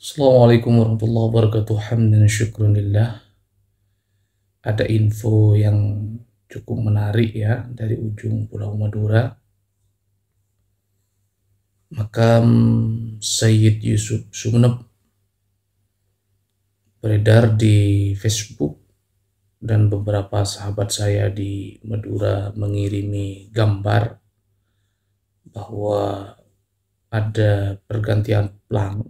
Assalamualaikum warahmatullahi wabarakatuh. Hamdan syukran lillah. Ada info yang cukup menarik ya dari ujung Pulau Madura. Makam Sayyid Yusuf Sumeneb beredar di Facebook dan beberapa sahabat saya di Madura mengirim gambar bahwa ada pergantian plang,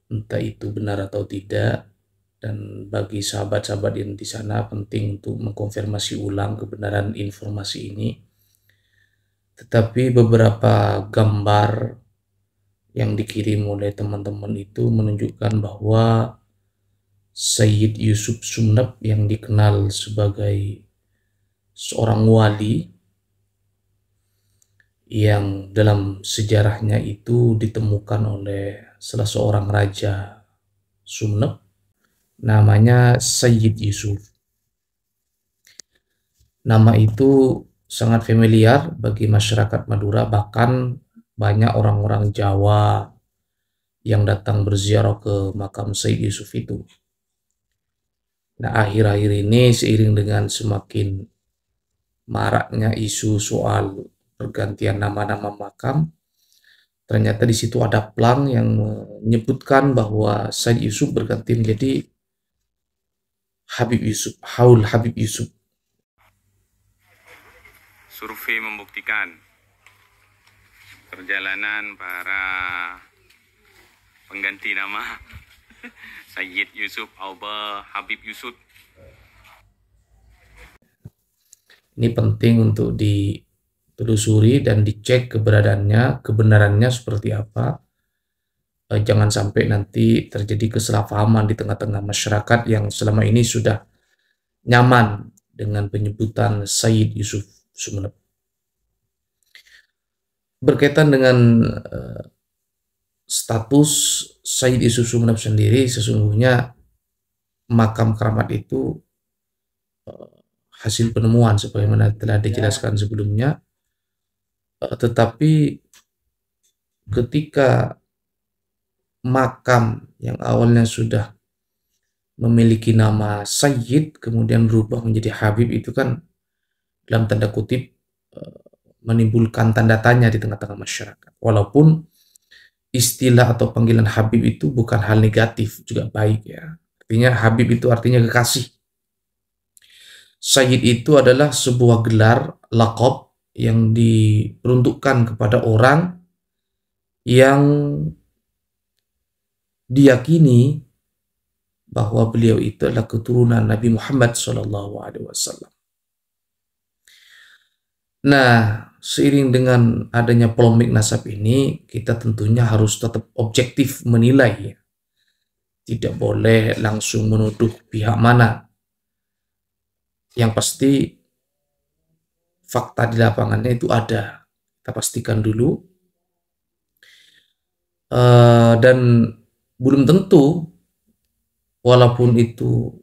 entah itu benar atau tidak. Dan bagi sahabat-sahabat yang di sana penting untuk mengkonfirmasi ulang kebenaran informasi ini. Tetapi beberapa gambar yang dikirim oleh teman-teman itu menunjukkan bahwa Sayyid Yusuf Sumeneb yang dikenal sebagai seorang wali yang dalam sejarahnya itu ditemukan oleh salah seorang raja Sumeneb, namanya Sayyid Yusuf. Nama itu sangat familiar bagi masyarakat Madura, bahkan banyak orang-orang Jawa yang datang berziarah ke makam Sayyid Yusuf itu. Nah, akhir-akhir ini seiring dengan semakin maraknya isu soal pergantian nama-nama makam, ternyata di situ ada plang yang menyebutkan bahwa Sayyid Yusuf berganti menjadi Habib Yusuf, Haul Habib Yusuf. Survei membuktikan perjalanan para pengganti nama Sayyid Yusuf Auba Habib Yusuf. Ini penting untuk ditelusuri dan dicek kebenarannya seperti apa. Jangan sampai nanti terjadi kesalahpahaman di tengah-tengah masyarakat yang selama ini sudah nyaman dengan penyebutan Sayyid Yusuf Sumeneb. Berkaitan dengan status Sayyid Yusuf Sumeneb sendiri, sesungguhnya makam keramat itu hasil penemuan sebagaimana telah dijelaskan sebelumnya, tetapi ketika makam yang awalnya sudah memiliki nama Sayyid kemudian berubah menjadi Habib, itu kan dalam tanda kutip menimbulkan tanda tanya di tengah-tengah masyarakat. Walaupun istilah atau panggilan Habib itu bukan hal negatif, juga baik ya. Artinya Habib itu artinya kekasih. Sayyid itu adalah sebuah gelar laqab yang diperuntukkan kepada orang yang diyakini bahwa beliau itu adalah keturunan Nabi Muhammad SAW. Nah, seiring dengan adanya polemik nasab ini, kita tentunya harus tetap objektif menilai. Tidak boleh langsung menuduh pihak mana. Yang pasti, fakta di lapangannya itu ada. Kita pastikan dulu. Dan belum tentu, walaupun itu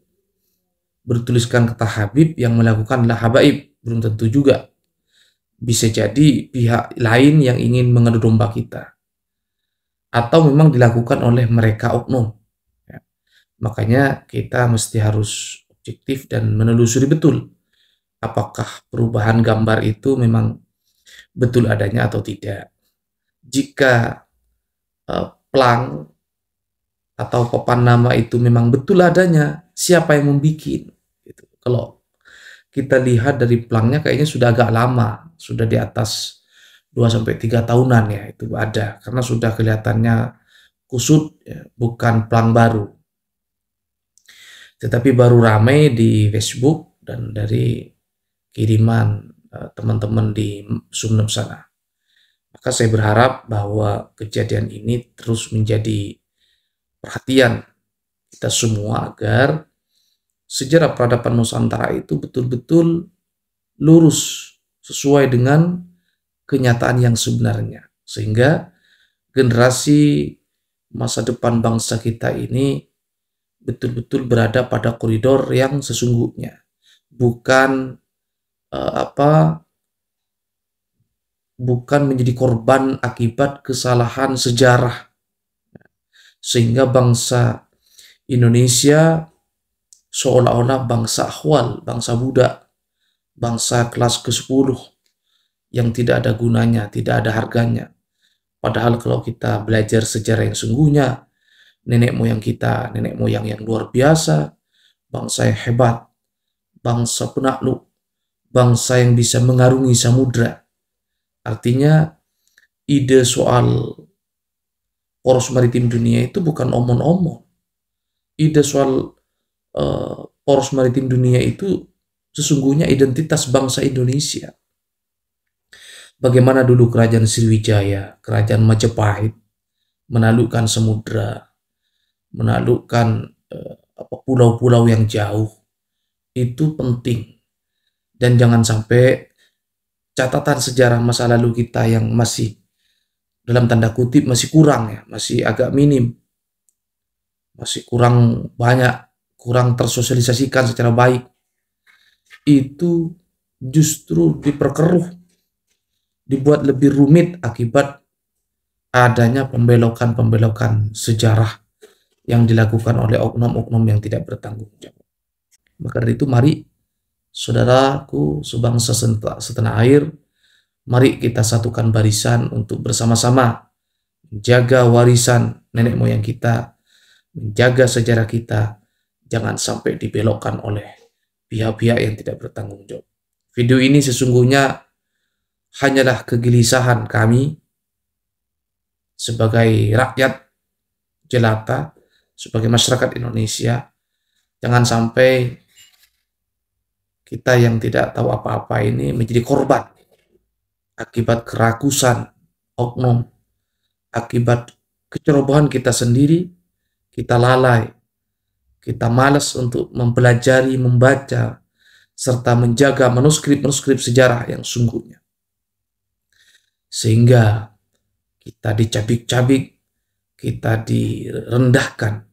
bertuliskan kata Habib, yang melakukan adalah Habaib. Belum tentu juga. Bisa jadi pihak lain yang ingin mengadu domba kita, atau memang dilakukan oleh mereka oknum ya. Makanya kita mesti harus objektif dan menelusuri betul apakah perubahan gambar itu memang betul adanya atau tidak. Jika plang atau papan nama itu memang betul adanya, siapa yang membuat gitu. Kalau kita lihat dari plangnya kayaknya sudah agak lama, sudah di atas 2-3 tahunan ya itu ada, karena sudah kelihatannya kusut ya, bukan plang baru. Tetapi baru ramai di Facebook dan dari kiriman teman-teman di Sumeneb sana. Maka saya berharap bahwa kejadian ini terus menjadi perhatian kita semua agar sejarah peradaban Nusantara itu betul-betul lurus sesuai dengan kenyataan yang sebenarnya, sehingga generasi masa depan bangsa kita ini betul-betul berada pada koridor yang sesungguhnya, bukan bukan menjadi korban akibat kesalahan sejarah. sehingga bangsa Indonesia seolah-olah bangsa ahwal, bangsa budak, bangsa kelas ke-10 yang tidak ada gunanya, tidak ada harganya. Padahal kalau kita belajar sejarah yang sungguhnya, nenek moyang kita, nenek moyang yang luar biasa, bangsa yang hebat, bangsa penakluk, bangsa yang bisa mengarungi samudra. Artinya ide soal poros maritim dunia itu bukan omong-omong. Ide soal poros maritim dunia itu sesungguhnya identitas bangsa Indonesia. Bagaimana dulu kerajaan Sriwijaya, kerajaan Majapahit menaklukkan samudra, menaklukkan pulau-pulau yang jauh, itu penting. Dan jangan sampai catatan sejarah masa lalu kita yang masih dalam tanda kutip masih kurang ya, masih agak minim, masih kurang banyak, kurang tersosialisasikan secara baik, itu justru diperkeruh, dibuat lebih rumit akibat adanya pembelokan-pembelokan sejarah yang dilakukan oleh oknum-oknum yang tidak bertanggung jawab. Maka dari itu mari saudaraku sebangsa setanah air, mari kita satukan barisan untuk bersama-sama menjaga warisan nenek moyang kita, menjaga sejarah kita, jangan sampai dibelokkan oleh pihak-pihak yang tidak bertanggung jawab. Video ini sesungguhnya hanyalah kegelisahan kami sebagai rakyat jelata, sebagai masyarakat Indonesia. Jangan sampai kita yang tidak tahu apa-apa ini menjadi korban akibat kerakusan oknum, akibat kecerobohan kita sendiri, kita lalai, kita malas untuk mempelajari, membaca, serta menjaga manuskrip-manuskrip sejarah yang sungguhnya. Sehingga kita dicabik-cabik, kita direndahkan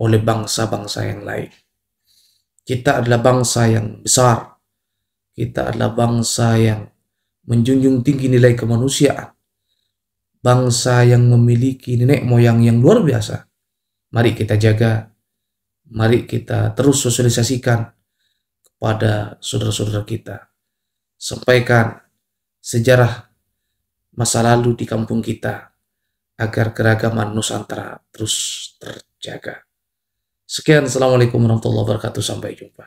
oleh bangsa-bangsa yang lain. Kita adalah bangsa yang besar, kita adalah bangsa yang menjunjung tinggi nilai kemanusiaan, bangsa yang memiliki nenek moyang yang luar biasa. Mari kita jaga, mari kita terus sosialisasikan kepada saudara-saudara kita. Sampaikan sejarah masa lalu di kampung kita agar keragaman Nusantara terus terjaga. Sekian, Assalamualaikum warahmatullahi wabarakatuh. Sampai jumpa.